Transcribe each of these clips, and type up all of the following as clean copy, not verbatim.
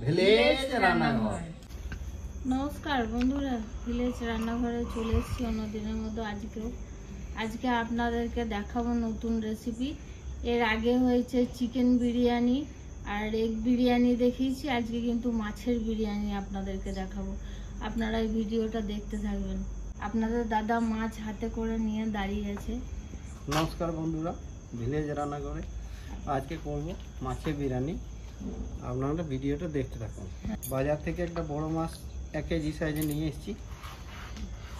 Village রান্নাঘর। নমস্কার বন্ধুরা, ভিলেজ রান্নাঘরে চলে এসেছি অন্যদিনের মতো আজকে আপনাদেরকে দেখাবো নতুন রেসিপি। এর আগে হয়েছে চিকেন বিরিয়ানি আর এগ বিরিয়ানি দেখিয়েছি, আজকে কিন্তু মাছের বিরিয়ানি আপনাদেরকে দেখাবো। আপনারা এই ভিডিওটা দেখতে থাকবেন। আপনাদের দাদা মাছ হাতে করে নিয়ে দাঁড়িয়ে আছে। নমস্কার বন্ধুরা, ভিলেজ রান্নাঘরে আজকে করব মাছের বিরিয়ানি। আপনারা ভিডিওটা দেখতে থাকুন। বাজার থেকে একটা বড় মাছ 1 কেজি সাইজে নিয়ে এসেছি।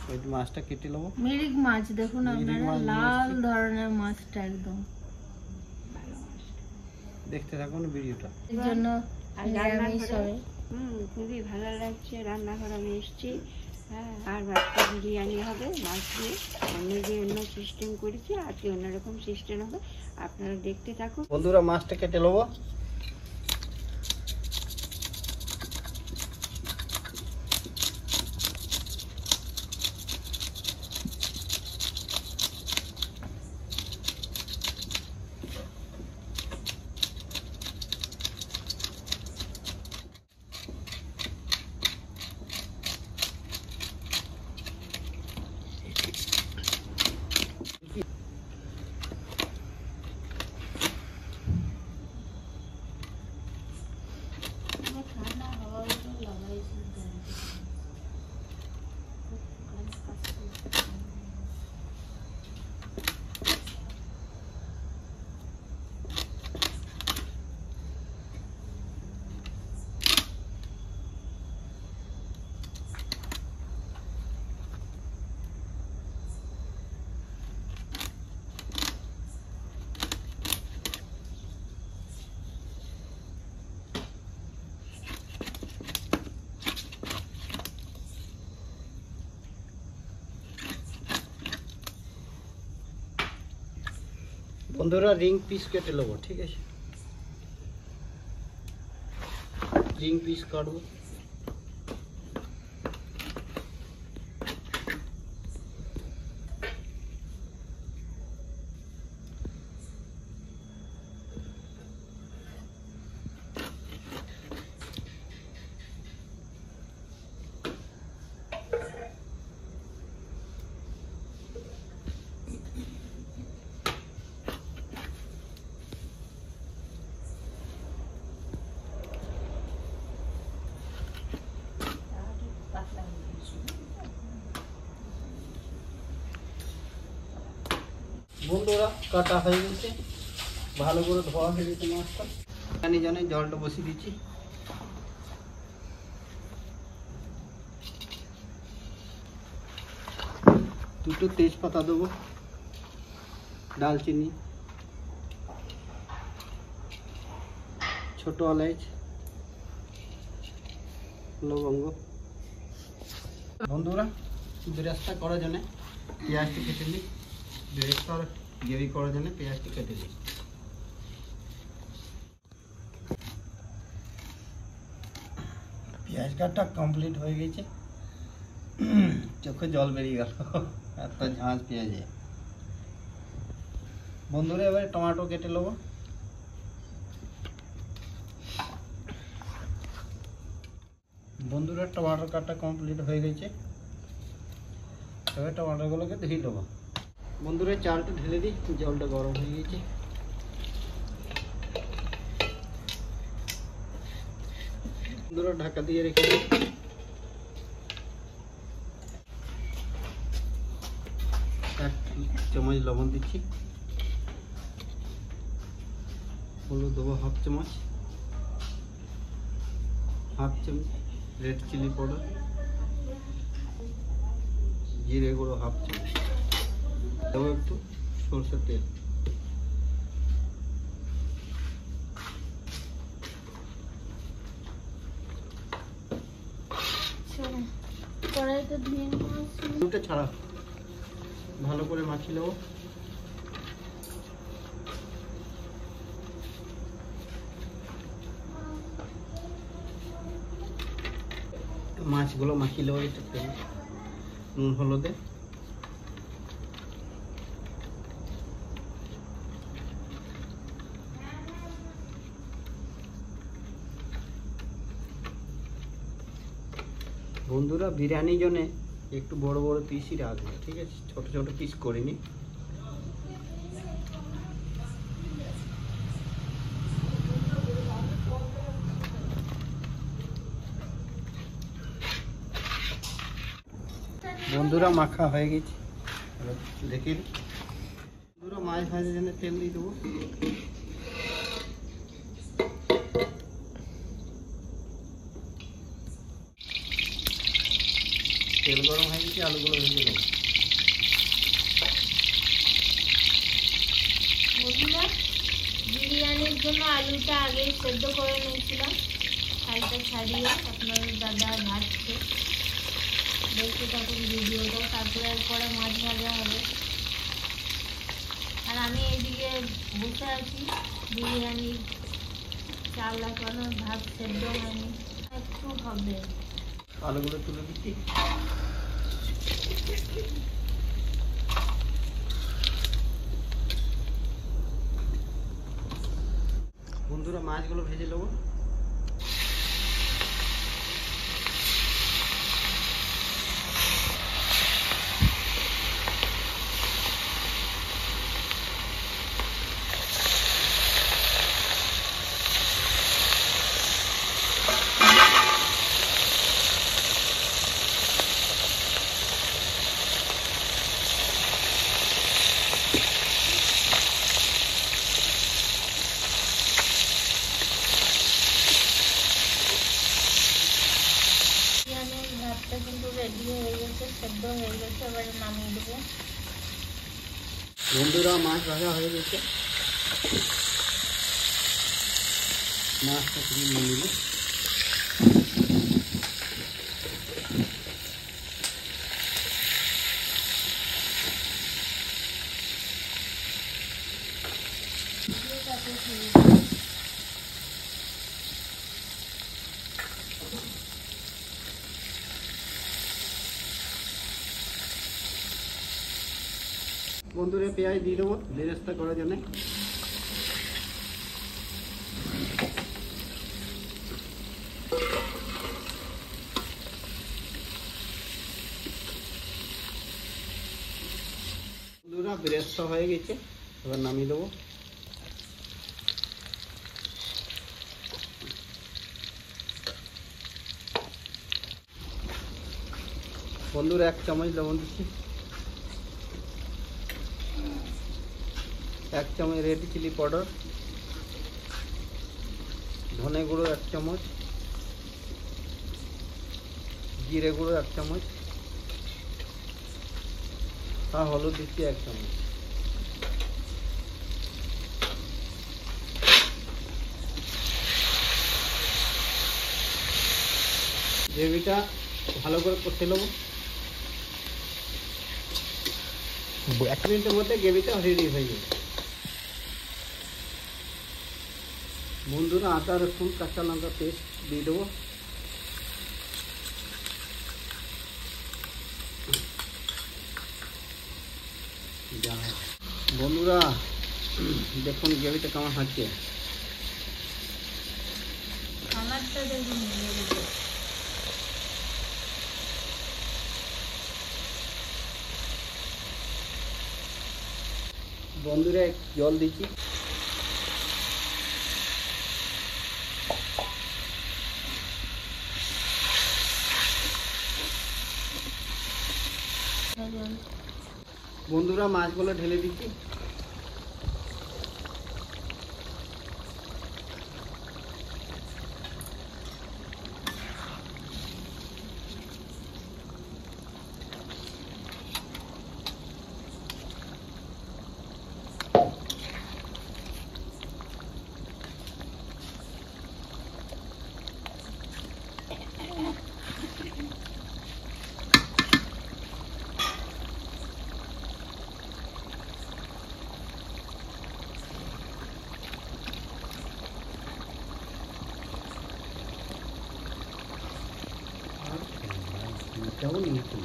ওই মাছটা কেটে নেবো। মিরিক মাছ দেখুন আপনারা, লাল ধরনের মাছটা একদম। দেখতে থাকুন ভিডিওটা। এর জন্য নিরামিষ হবে। খুবই ভালো লাগছে। রান্নাঘর আমি এসেছি, আর একটা বিরিয়ানি হবে মাছ দিয়ে। অন্য সিস্টেম করেছি, আজকে অন্যরকম সিস্টেম হবে। আপনারা দেখতে থাকুন বন্ধুরা। মাছটা কেটে নেবো। বন্ধুরা রিং পিস কেটে নেবো, ঠিক আছে? রিং পিস কাটবো। বন্ধুরা কাটা হয়ে গেছে, ভালো করে ধোয়া হয়ে গেছে মাছটা। জানি জলটা বসিয়ে দিচ্ছি। দুটো তেজপাতা দেবো, দালচিনি, ছোট এলাচ, লবঙ্গ। বন্ধুরা বেরেস্তা করার জন্য পেঁয়াজটি কেটে নিই। বেরেস্তার গ্রেভি করার জন্য পেঁয়াজটি কেটে নিই। পেঁয়াজ কাটা কমপ্লিট হয়ে গেছে, চোখে জল বেরিয়ে গেল এত ঝাঁঝ পেঁয়াজে। বন্ধুরা এবারে টমেটো কেটে নেবো। বন্ধুরা টমেটো কাটা কমপ্লিট হয়ে গেছে, এবার টমেটোগুলোকে ধুয়ে দেবো। বন্ধুরা চালটা ঢেলে দিই, জলটা গরম হয়ে গেছে। বন্ধুরা ঢাকা দিয়ে রেখে দিই। এক চামচ লবণ দিচ্ছি, হলুদ দেবো হাফ চামচ, হাফ চামচ রেড চিলি পাউডার, জিরে গুঁড়ো হাফ চামচ, দেবো একটু সরষের তেল। কড়াইটা ধুয়ে দুটো ছাড়া ভালো করে মাখিয়ে নেবো। মাছগুলো মাখিয়ে নেবো একটু নুন হলুদে। বন্ধুরা বিরিয়ানির জন্য একটু বড় বড় পিসই রাখবে, ঠিক আছে, ছোট ছোট পিস করিনি। বন্ধুরা মাখা হয়ে গেছে, এবার দেখি। বন্ধুরা মাছ ভাজার জন্য তেল দিয়ে দেবো। তেল গরম হয়ে গেছে, আলুগুলো ভেজে দেবো। বন্ধুরা বিরিয়ানির জন্য আলুটা আগেই সেদ্ধ করে নিয়েছিলাম, হালকা ছাড়িয়ে আপনার দাদা ভাজছে, দেখতে থাকুন ভিডিওটা। তারপরে এরপরে মাছ ভাজা হবে। আর আমি এইদিকে বসে আছি, বিরিয়ানির চাল লাগানো, ভাত সেদ্ধ হয়নি, একটু হবে। আলুগুলো তুলে দিচ্ছি। বন্ধুরা মাছগুলো ভেজে নেবো। ভাতটা কিন্তু রেডি হয়ে গেছে, সেদ্ধ হয়ে গেছে, এবারে নামিয়ে দেবো। বন্ধুরা মাছ ভাজা হয়ে গেছে, মাছটা তুমি নিয়ে নিলে। বন্ধুরা পেঁয়াজ দিয়ে দেবো বেরেস্তা করার জন্য। বন্ধুরা বেরেস্তা হয়ে গেছে, এবার নামিয়ে দেবো। বন্ধুরা 1 চামচ লবণ দিচ্ছি, 1 চামচ রেড চিলি পাউডার, ধনে গুঁড়ো 1 চামচ, জিরে গুঁড়ো 1 চামচ, আর হলুদ দিচ্ছি 1 চামচ। গ্রেভিটা ভালো করে করতে নেবো। 1 মিনিটের মধ্যে গ্রেভিটা রেডি হয়ে যাবে। বন্ধুরা আদা রসুন কাঁচা লঙ্কা পেস্ট দিয়ে দেবো। বন্ধুরা দেখুন গ্রেভিটা কেমন হচ্ছে। আমারটা দেখুন বন্ধুরা জল দিচ্ছি। বন্ধুরা মাছগুলো ঢেলে দিচ্ছি। Jauh nih itu.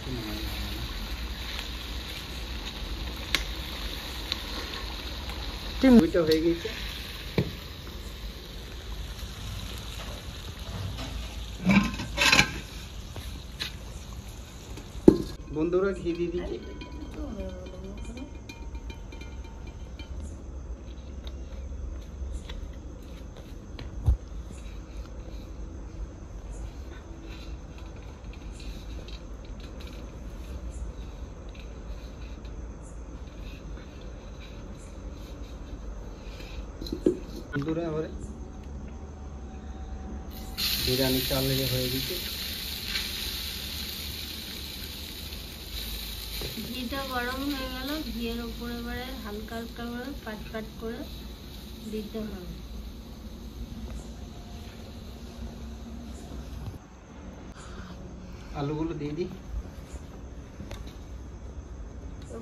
দেখে মনে হয় ভালো না। ওইটা হয়ে গেছে। বন্ধুরা ঘি দিয়ে দিচ্ছি। বন্ধুরা এবারে বিরিয়ানি চাল হয়ে গেছে। ঘিটা গরম হয়ে গেল, ঘিয়ের উপরে এবারে হালকা হালকা করে পাট পাট করে দিতে হবে। আলুগুলো দিয়ে দিই।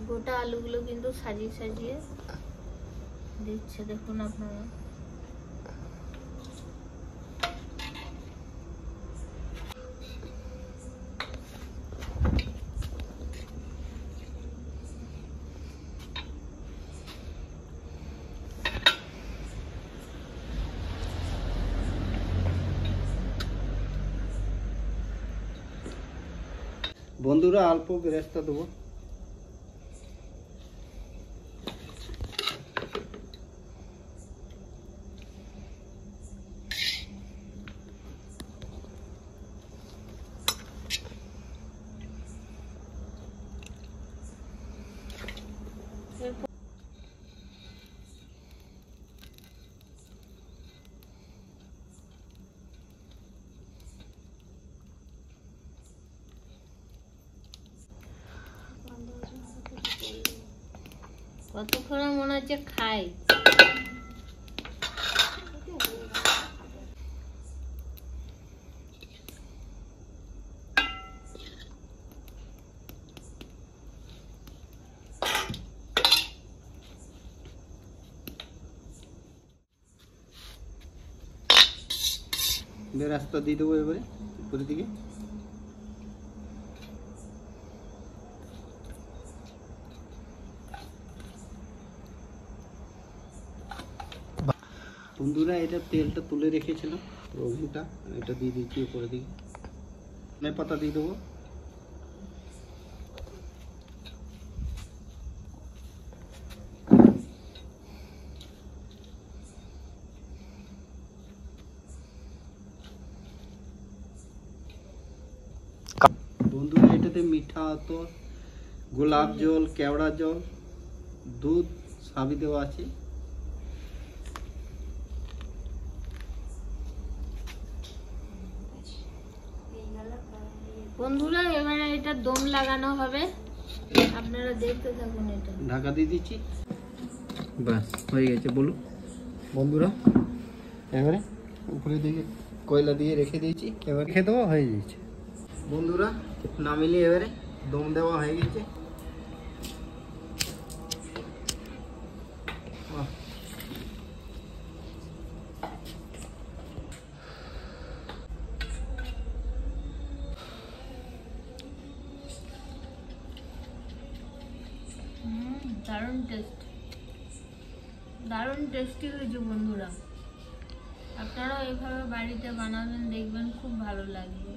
গোটা আলুগুলো কিন্তু সাজিয়ে সাজিয়ে দিচ্ছে, দেখুন আপনারা। বন্ধুরা অল্প বেরেস্তা দেবো। কতক্ষণে মনে হচ্ছে খাই। বেরেস্তা দিয়ে দেবো এবারে উপরের দিকে। বন্ধুরা এটা তেলটা তুলে রেখেছিলাম রসুনটা, এটা দিয়ে দিচ্ছি উপরের দিকে। ধনে পাতা দিয়ে দেবো। বন্ধুরা এটাতে মিঠা তো গোলাপ জল, কেওড়া জল, দুধ সবই দেওয়া আছে। বন্ধুরা এবারে এটা দম লাগানো হবে, আপনারা দেখতে থাকুন। এটা ঢাকা দিয়ে দিচ্ছি। বাস হয়ে গেছে। বলুন বন্ধুরা, এবারে উপরে দিকে কয়লা দিয়ে রেখে দিয়েছি, এবার খেয়ে দেওয়া হয়ে গেছে। বন্ধুরা নামিয়ে এবারে দম দেওয়া হয়ে গেছে। দারুণ টেস্ট, দারুণ টেস্টি হয়েছে বন্ধুরা। আপনারাও এইভাবে বাড়িতে বানাবেন, দেখবেন খুব ভালো লাগবে।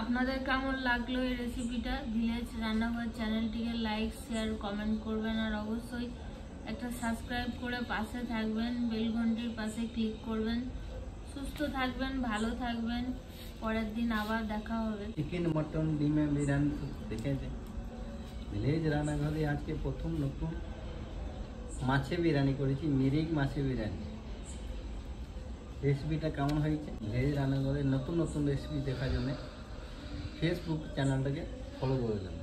আপনাদের কেমন লাগলো এই রেসিপিটা? ভিলেজ রান্নাঘর চ্যানেলটিকে লাইক, শেয়ার, কমেন্ট করবেন, আর অবশ্যই একটা সাবস্ক্রাইব করে পাশে থাকবেন, বেল ঘন্টির পাশে ক্লিক করবেন। সুস্থ থাকবেন, ভালো থাকবেন। পরের দিন আবার দেখা হবে। চিকেন, মটন, ডিমে বিরিয়ানি দেখেছে। ভিলেজ রান্নাঘরে আজকে প্রথম নতুন মাছে বিরিয়ানি করেছি, মিরিক মাছে বিরিয়ানি। রেসিপিটা কেমন হয়েছে? ভিলেজ রান্নাঘরে নতুন নতুন রেসিপি দেখার জন্য ফেসবুক চ্যানেলটাকে ফলো করে দেবেন।